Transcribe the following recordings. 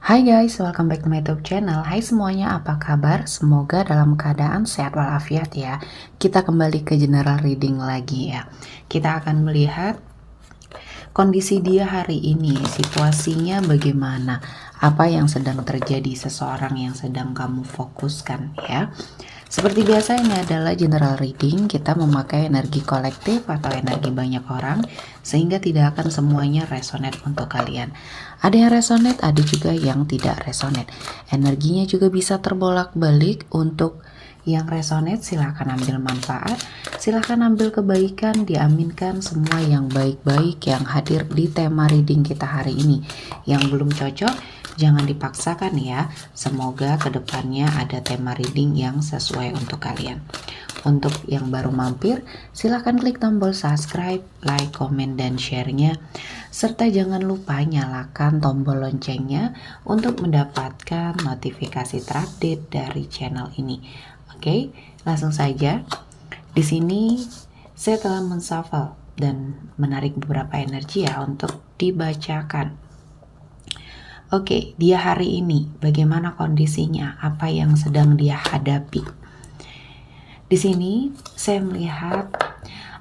Hai guys, welcome back to my YouTube channel. Hai semuanya, apa kabar? Semoga dalam keadaan sehat walafiat ya. Kita kembali ke general reading lagi ya. Kita akan melihat kondisi dia hari ini, situasinya bagaimana, apa yang sedang terjadi, seseorang yang sedang kamu fokuskan ya. Seperti biasa, ini adalah general reading. Kita memakai energi kolektif atau energi banyak orang, sehingga tidak akan semuanya resonate untuk kalian. Ada yang resonate, ada juga yang tidak resonate. Energinya juga bisa terbolak-balik. Untuk yang resonate silahkan ambil manfaat, silahkan ambil kebaikan, diaminkan semua yang baik-baik yang hadir di tema reading kita hari ini. Yang belum cocok, jangan dipaksakan ya. Semoga kedepannya ada tema reading yang sesuai untuk kalian. Untuk yang baru mampir, silahkan klik tombol subscribe, like, komen, dan share-nya. Serta jangan lupa nyalakan tombol loncengnya untuk mendapatkan notifikasi terupdate dari channel ini. Oke, langsung saja. Di sini saya telah menshuffle dan menarik beberapa energi ya untuk dibacakan. Oke, dia hari ini bagaimana kondisinya, apa yang sedang dia hadapi. Di sini saya melihat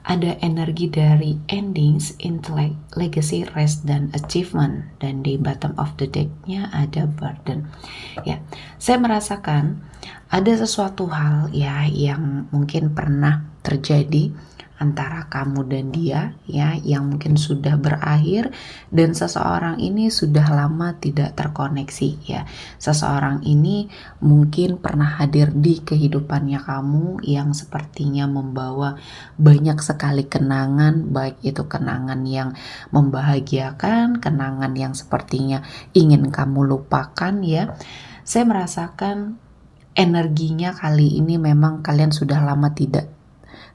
ada energi dari endings, intellect, legacy, rest, dan achievement. Dan di bottom of the deck-nya ada burden. Ya, saya merasakan ada sesuatu hal ya yang mungkin pernah terjadi antara kamu dan dia ya, yang mungkin sudah berakhir dan seseorang ini sudah lama tidak terkoneksi ya. Seseorang ini mungkin pernah hadir di kehidupannya kamu yang sepertinya membawa banyak sekali kenangan, baik itu kenangan yang membahagiakan, kenangan yang sepertinya ingin kamu lupakan ya. Saya merasakan energinya kali ini memang kalian sudah lama tidak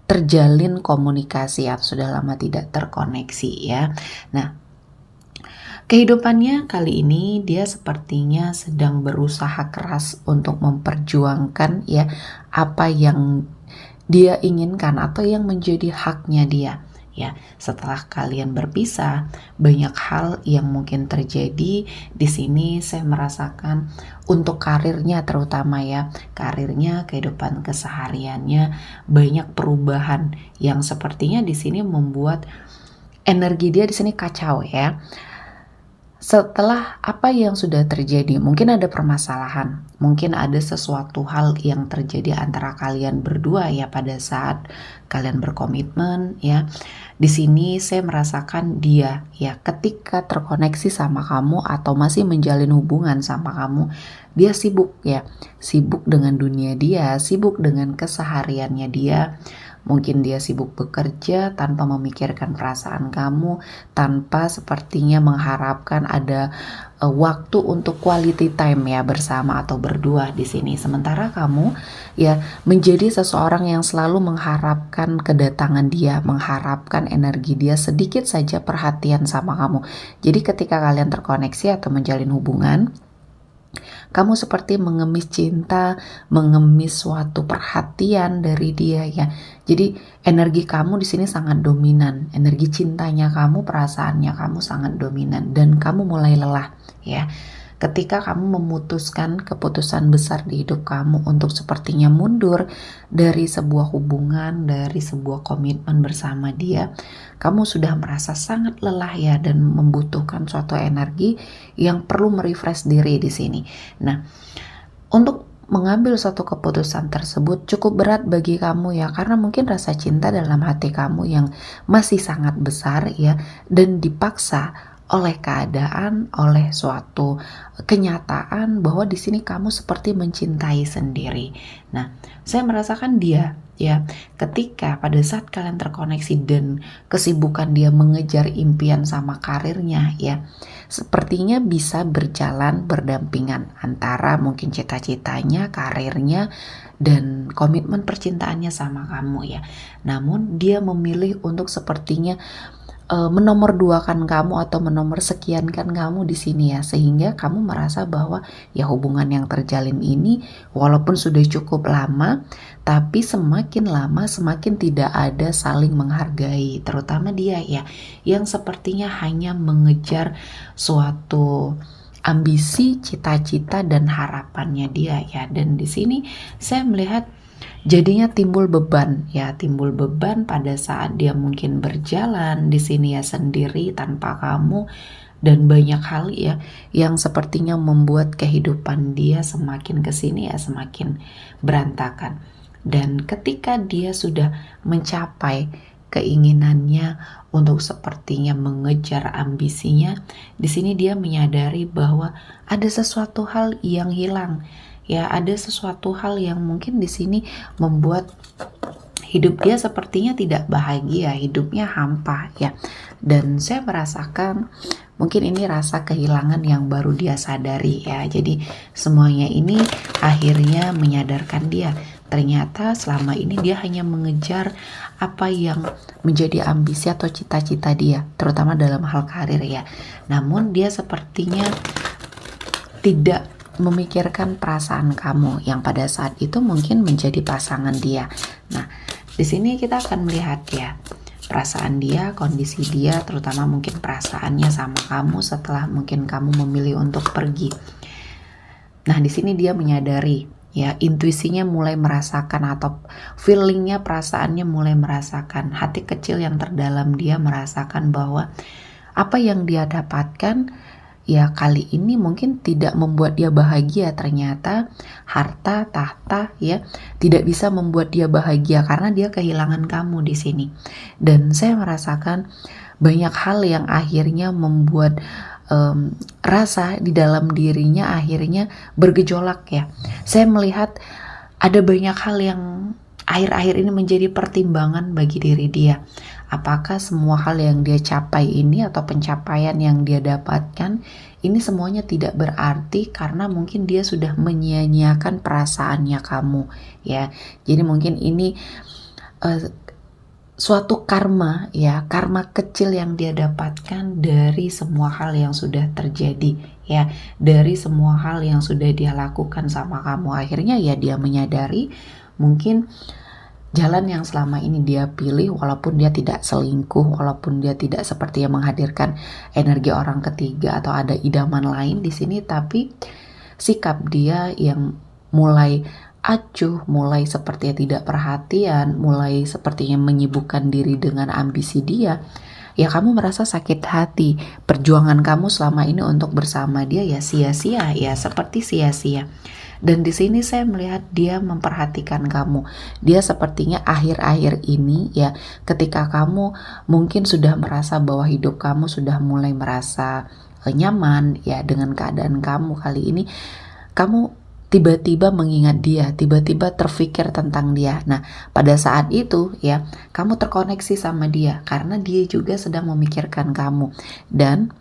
terjalin komunikasi atau sudah lama tidak terkoneksi ya. Nah, kehidupannya kali ini dia sepertinya sedang berusaha keras untuk memperjuangkan ya apa yang dia inginkan atau yang menjadi haknya dia. Ya, setelah kalian berpisah, banyak hal yang mungkin terjadi. Di sini saya merasakan untuk karirnya terutama ya, karirnya, kehidupan kesehariannya banyak perubahan yang sepertinya di sini membuat energi dia di sini kacau ya. Setelah apa yang sudah terjadi, mungkin ada permasalahan, mungkin ada sesuatu hal yang terjadi antara kalian berdua ya pada saat kalian berkomitmen ya. Di sini saya merasakan dia ya ketika terkoneksi sama kamu atau masih menjalin hubungan sama kamu, dia sibuk ya, sibuk dengan dunia dia, sibuk dengan kesehariannya dia. Mungkin dia sibuk bekerja tanpa memikirkan perasaan kamu, tanpa sepertinya mengharapkan ada waktu untuk quality time ya bersama atau berdua di sini. Sementara kamu ya menjadi seseorang yang selalu mengharapkan kedatangan dia, mengharapkan energi dia, sedikit saja perhatian sama kamu. Jadi ketika kalian terkoneksi atau menjalin hubungan, kamu seperti mengemis cinta, mengemis suatu perhatian dari dia ya. Jadi energi kamu di sini sangat dominan, energi cintanya kamu, perasaannya kamu sangat dominan dan kamu mulai lelah ya. Ketika kamu memutuskan keputusan besar di hidup kamu untuk sepertinya mundur dari sebuah hubungan, dari sebuah komitmen bersama dia, kamu sudah merasa sangat lelah ya dan membutuhkan suatu energi yang perlu merefresh diri di sini. Nah, untuk mengambil suatu keputusan tersebut cukup berat bagi kamu ya, karena mungkin rasa cinta dalam hati kamu yang masih sangat besar ya, dan dipaksa oleh keadaan, oleh suatu kenyataan bahwa di sini kamu seperti mencintai sendiri. Nah, saya merasakan dia ya, ketika pada saat kalian terkoneksi dan kesibukan dia mengejar impian sama karirnya ya, sepertinya bisa berjalan berdampingan antara mungkin cita-citanya, karirnya, dan komitmen percintaannya sama kamu ya. Namun dia memilih untuk sepertinya menomorduakan kamu atau menomorsekiankan kamu di sini ya, sehingga kamu merasa bahwa ya hubungan yang terjalin ini walaupun sudah cukup lama, tapi semakin lama semakin tidak ada saling menghargai, terutama dia ya yang sepertinya hanya mengejar suatu ambisi, cita-cita dan harapannya dia ya. Dan di sini saya melihat jadinya timbul beban ya, timbul beban pada saat dia mungkin berjalan di sini ya sendiri tanpa kamu, dan banyak hal ya yang sepertinya membuat kehidupan dia semakin kesini ya semakin berantakan. Dan ketika dia sudah mencapai keinginannya untuk sepertinya mengejar ambisinya, di sini dia menyadari bahwa ada sesuatu hal yang hilang ya, ada sesuatu hal yang mungkin di sini membuat hidup dia sepertinya tidak bahagia, hidupnya hampa ya. Dan saya merasakan mungkin ini rasa kehilangan yang baru dia sadari ya. Jadi semuanya ini akhirnya menyadarkan dia, ternyata selama ini dia hanya mengejar apa yang menjadi ambisi atau cita-cita dia, terutama dalam hal karir ya. Namun dia sepertinya tidak memikirkan perasaan kamu yang pada saat itu mungkin menjadi pasangan dia. Nah, di sini kita akan melihat ya perasaan dia, kondisi dia, terutama mungkin perasaannya sama kamu setelah mungkin kamu memilih untuk pergi. Nah, di sini dia menyadari ya, intuisinya mulai merasakan atau feelingnya, perasaannya mulai merasakan, hati kecil yang terdalam dia merasakan bahwa apa yang dia dapatkan ya kali ini mungkin tidak membuat dia bahagia. Ternyata harta, tahta ya tidak bisa membuat dia bahagia karena dia kehilangan kamu di sini. Dan saya merasakan banyak hal yang akhirnya membuat rasa di dalam dirinya akhirnya bergejolak ya. Saya melihat ada banyak hal yang akhir-akhir ini menjadi pertimbangan bagi diri dia. Apakah semua hal yang dia capai ini atau pencapaian yang dia dapatkan ini semuanya tidak berarti karena mungkin dia sudah menyia-nyiakan perasaannya kamu ya. Jadi mungkin ini suatu karma ya, karma kecil yang dia dapatkan dari semua hal yang sudah terjadi ya, dari semua hal yang sudah dia lakukan sama kamu. Akhirnya ya dia menyadari mungkin jalan yang selama ini dia pilih, walaupun dia tidak selingkuh, walaupun dia tidak seperti yang menghadirkan energi orang ketiga atau ada idaman lain di sini, tapi sikap dia yang mulai acuh, mulai sepertinya tidak perhatian, mulai sepertinya menyibukkan diri dengan ambisi dia, ya kamu merasa sakit hati. Perjuangan kamu selama ini untuk bersama dia ya sia-sia, ya seperti sia-sia. Dan di sini saya melihat dia memperhatikan kamu. Dia sepertinya akhir-akhir ini ya, ketika kamu mungkin sudah merasa bahwa hidup kamu sudah mulai merasa nyaman ya dengan keadaan kamu kali ini, kamu tiba-tiba mengingat dia, tiba-tiba terfikir tentang dia. Nah, pada saat itu ya, kamu terkoneksi sama dia karena dia juga sedang memikirkan kamu. Dan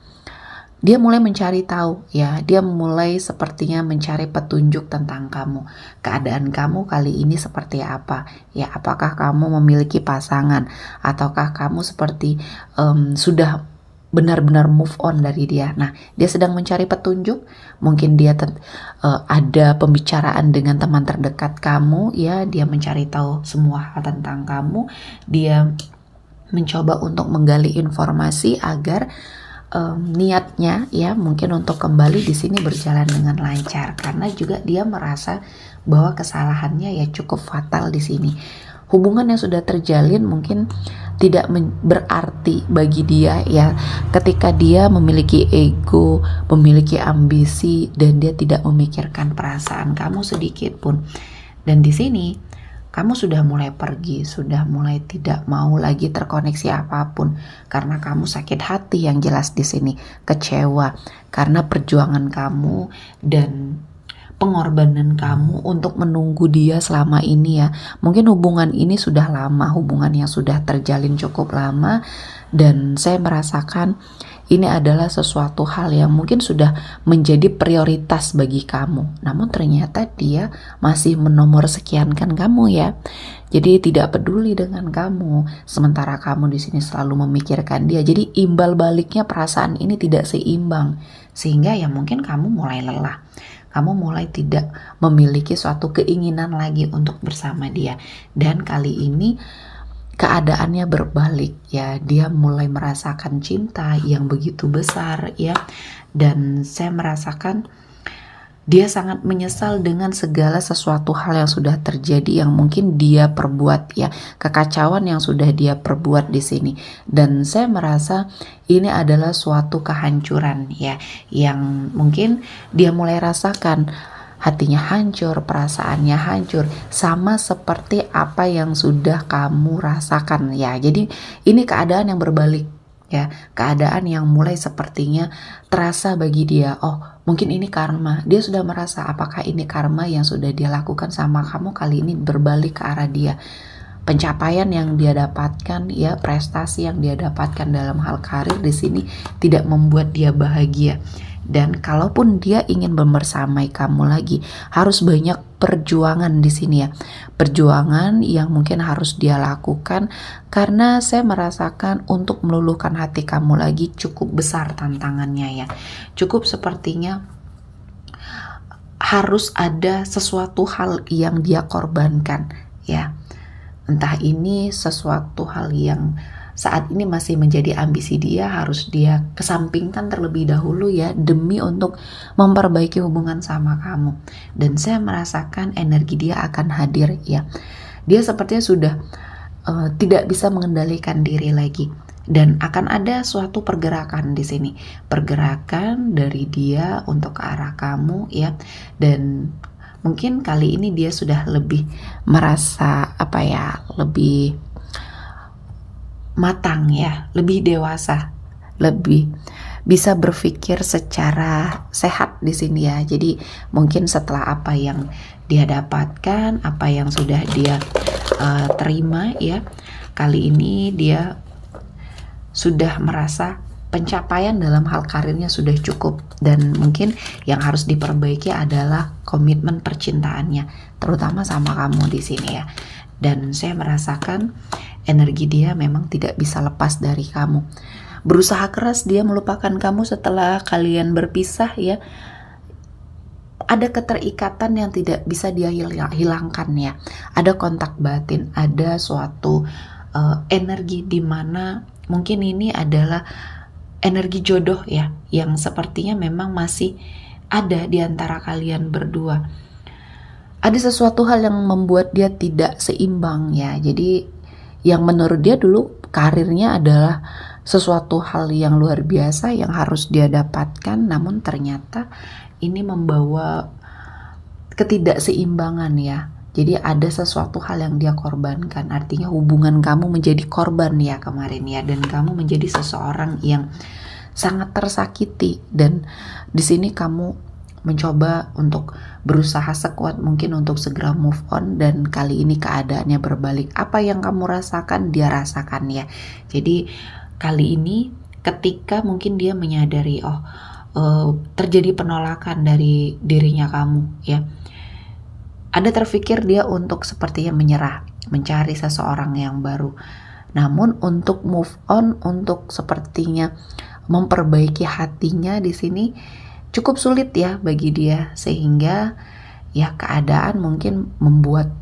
dia mulai mencari tahu ya, dia mulai sepertinya mencari petunjuk tentang kamu. Keadaan kamu kali ini seperti apa? Ya, apakah kamu memiliki pasangan ataukah kamu seperti sudah benar-benar move on dari dia? Nah, dia sedang mencari petunjuk. Mungkin dia ada pembicaraan dengan teman terdekat kamu ya, dia mencari tahu semua hal tentang kamu. Dia mencoba untuk menggali informasi agar niatnya ya mungkin untuk kembali di sini berjalan dengan lancar, karena juga dia merasa bahwa kesalahannya ya cukup fatal di sini. Hubungan yang sudah terjalin mungkin tidak berarti bagi dia ya, ketika dia memiliki ego, memiliki ambisi, dan dia tidak memikirkan perasaan kamu sedikit pun. Dan di sini kamu sudah mulai pergi, sudah mulai tidak mau lagi terkoneksi apapun karena kamu sakit hati yang jelas di sini, kecewa karena perjuangan kamu dan pengorbanan kamu untuk menunggu dia selama ini ya. Mungkin hubungan ini sudah lama, hubungan yang sudah terjalin cukup lama, dan saya merasakan ini adalah sesuatu hal yang mungkin sudah menjadi prioritas bagi kamu. Namun ternyata dia masih menomor sekiankan kamu ya. Jadi tidak peduli dengan kamu, sementara kamu di sini selalu memikirkan dia. Jadi imbal baliknya perasaan ini tidak seimbang, sehingga ya mungkin kamu mulai lelah. Kamu mulai tidak memiliki suatu keinginan lagi untuk bersama dia. Dan kali ini keadaannya berbalik ya, dia mulai merasakan cinta yang begitu besar ya, dan saya merasakan dia sangat menyesal dengan segala sesuatu hal yang sudah terjadi yang mungkin dia perbuat ya, kekacauan yang sudah dia perbuat di sini. Dan saya merasa ini adalah suatu kehancuran ya, yang mungkin dia mulai rasakan. Hatinya hancur, perasaannya hancur, sama seperti apa yang sudah kamu rasakan ya. Jadi ini keadaan yang berbalik ya, keadaan yang mulai sepertinya terasa bagi dia, oh mungkin ini karma. Dia sudah merasa apakah ini karma yang sudah dia lakukan sama kamu kali ini berbalik ke arah dia. Pencapaian yang dia dapatkan ya, prestasi yang dia dapatkan dalam hal karir di sini tidak membuat dia bahagia. Dan kalaupun dia ingin membersamai kamu lagi, harus banyak perjuangan di sini ya. Perjuangan yang mungkin harus dia lakukan, karena saya merasakan untuk meluluhkan hati kamu lagi cukup besar tantangannya ya. Cukup sepertinya harus ada sesuatu hal yang dia korbankan ya. Entah ini sesuatu hal yang saat ini masih menjadi ambisi dia, harus dia kesampingkan terlebih dahulu ya, demi untuk memperbaiki hubungan sama kamu. Dan saya merasakan energi dia akan hadir ya. Dia sepertinya sudah tidak bisa mengendalikan diri lagi, dan akan ada suatu pergerakan di sini, pergerakan dari dia untuk ke arah kamu ya. Dan mungkin kali ini dia sudah lebih merasa lebih matang ya, lebih dewasa, lebih bisa berpikir secara sehat di sini ya. Jadi mungkin setelah apa yang dia dapatkan, apa yang sudah dia terima ya, kali ini dia sudah merasa pencapaian dalam hal karirnya sudah cukup, dan mungkin yang harus diperbaiki adalah komitmen percintaannya, terutama sama kamu di sini ya. Dan saya merasakan energi dia memang tidak bisa lepas dari kamu. Berusaha keras dia melupakan kamu setelah kalian berpisah ya. Ada keterikatan yang tidak bisa dia hilangkan ya. Ada kontak batin, ada suatu energi di mana mungkin ini adalah energi jodoh ya, yang sepertinya memang masih ada di antara kalian berdua. Ada sesuatu hal yang membuat dia tidak seimbang ya. Jadi yang menurut dia dulu karirnya adalah sesuatu hal yang luar biasa yang harus dia dapatkan, namun ternyata ini membawa ketidakseimbangan ya. Jadi ada sesuatu hal yang dia korbankan. Artinya hubungan kamu menjadi korban ya kemarin ya, dan kamu menjadi seseorang yang sangat tersakiti. Dan di sini kamu mencoba untuk berusaha sekuat mungkin untuk segera move on, dan kali ini keadaannya berbalik. Apa yang kamu rasakan dia rasakan ya. Jadi kali ini ketika mungkin dia menyadari terjadi penolakan dari dirinya kamu ya, ada terfikir dia untuk sepertinya menyerah, mencari seseorang yang baru. Namun untuk move on, untuk sepertinya memperbaiki hatinya di sini cukup sulit ya bagi dia, sehingga ya keadaan mungkin membuat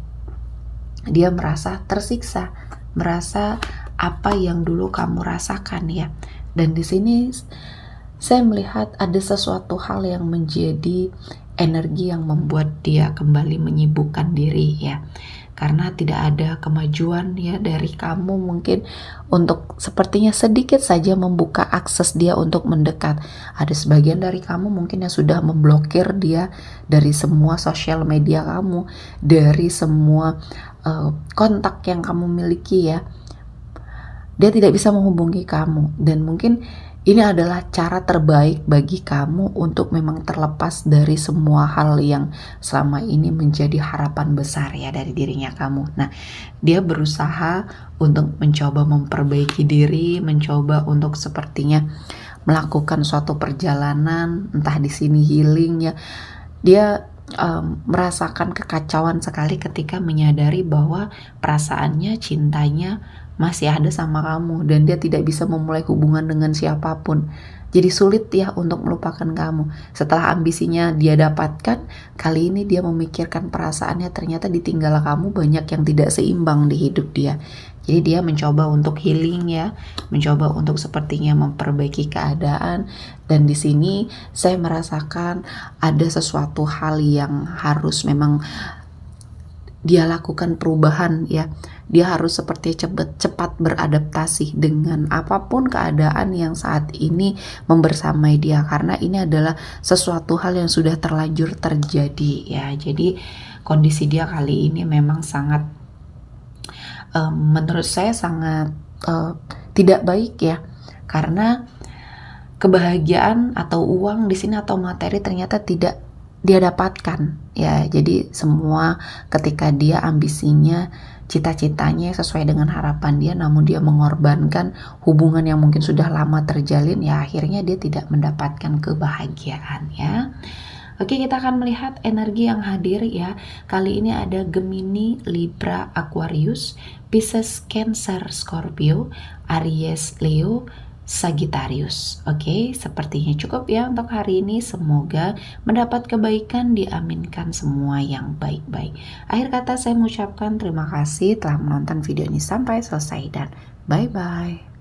dia merasa tersiksa, merasa apa yang dulu kamu rasakan ya. Dan di sini saya melihat ada sesuatu hal yang menjadi energi yang membuat dia kembali menyibukkan diri ya. Karena tidak ada kemajuan ya dari kamu mungkin untuk sepertinya sedikit saja membuka akses dia untuk mendekat. Ada sebagian dari kamu mungkin yang sudah memblokir dia dari semua sosial media kamu, dari semua kontak yang kamu miliki ya. Dia tidak bisa menghubungi kamu, dan mungkin ini adalah cara terbaik bagi kamu untuk memang terlepas dari semua hal yang selama ini menjadi harapan besar ya dari dirinya kamu. Nah, dia berusaha untuk mencoba memperbaiki diri, mencoba untuk sepertinya melakukan suatu perjalanan, entah di sini healing ya. Dia merasakan kekacauan sekali ketika menyadari bahwa perasaannya, cintanya masih ada sama kamu, dan dia tidak bisa memulai hubungan dengan siapapun. Jadi sulit ya untuk melupakan kamu. Setelah ambisinya dia dapatkan, kali ini dia memikirkan perasaannya ternyata ditinggal kamu, banyak yang tidak seimbang di hidup dia. Jadi dia mencoba untuk healing ya, mencoba untuk sepertinya memperbaiki keadaan. Dan di sini saya merasakan ada sesuatu hal yang harus memang dia lakukan perubahan ya. Dia harus seperti cepat beradaptasi dengan apapun keadaan yang saat ini membersamai dia, karena ini adalah sesuatu hal yang sudah terlanjur terjadi ya. Jadi kondisi dia kali ini memang sangat menurut saya sangat tidak baik ya, karena kebahagiaan atau uang di sini atau materi ternyata tidak dia dapatkan ya. Jadi semua ketika dia ambisinya, cita-citanya sesuai dengan harapan dia, namun dia mengorbankan hubungan yang mungkin sudah lama terjalin ya, akhirnya dia tidak mendapatkan kebahagiaan ya. Oke, kita akan melihat energi yang hadir ya. Kali ini ada Gemini, Libra, Aquarius, Pisces, Cancer, Scorpio, Aries, Leo, Sagittarius. Oke, sepertinya cukup ya untuk hari ini. Semoga mendapat kebaikan, diaminkan semua yang baik-baik. Akhir kata saya mengucapkan terima kasih telah menonton video ini sampai selesai dan bye-bye.